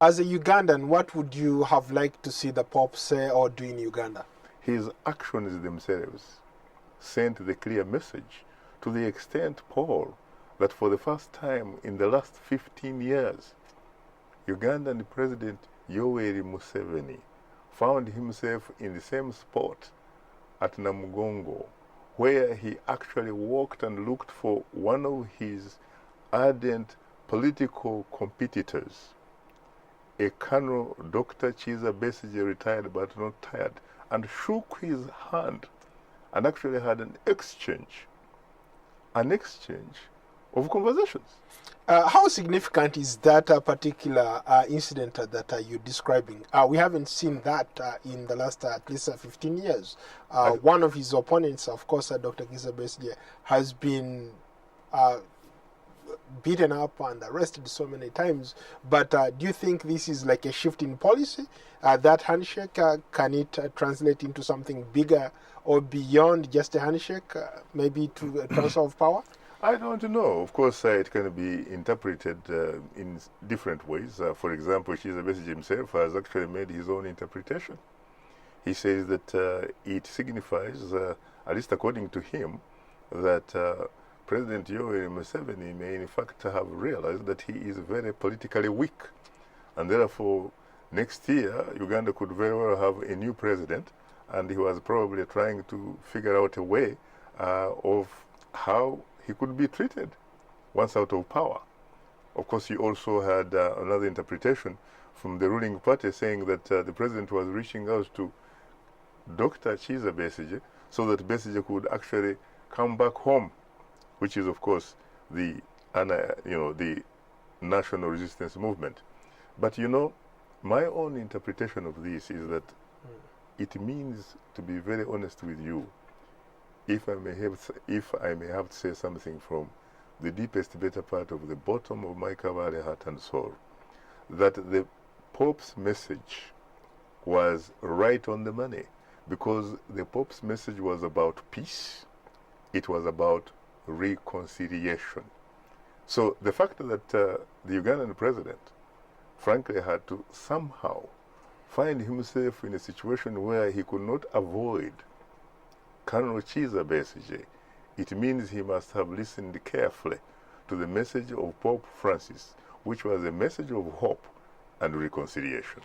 As a Ugandan, what would you have liked to see the Pope say or do in Uganda? His actions themselves sent the clear message, to the extent, Paul, that for the first time in the last 15 years, Ugandan President Yoweri Museveni found himself in the same spot at Namugongo, where he actually walked and looked for one of his ardent political competitors, a Colonel Dr. Chiza Besigye, retired but not tired, and shook his hand and actually had an exchange of conversations. How significant is that particular incident that you're describing? We haven't seen that in the last at least 15 years. One of his opponents, of course, Dr. Chiza Besigye, has been beaten up and arrested so many times. But do you think this is like a shift in policy? That handshake, can it translate into something bigger or beyond just a handshake, maybe to a transfer of power? I don't know. Of course, it can be interpreted in different ways. For example, Chiza Besigye himself has actually made his own interpretation. He says that it signifies, at least according to him, that President Yoweri Museveni may in fact have realized that he is very politically weak. And therefore, next year, Uganda could very well have a new president, and he was probably trying to figure out a way of how he could be treated once out of power. Of course, he also had another interpretation from the ruling party saying that the president was reaching out to Dr. Chiza Besigye so that Besigye could actually come back home, which is, of course, the national resistance movement. But my own interpretation of this is that it means, to be very honest with you, if I may have to say something from the deepest, better part of the bottom of my Kabale heart and soul, that the Pope's message was right on the money, because the Pope's message was about peace. It was about reconciliation. So the fact that the Ugandan president, frankly, had to somehow find himself in a situation where he could not avoid Colonel Chiza Besigye, it means he must have listened carefully to the message of Pope Francis, which was a message of hope and reconciliation.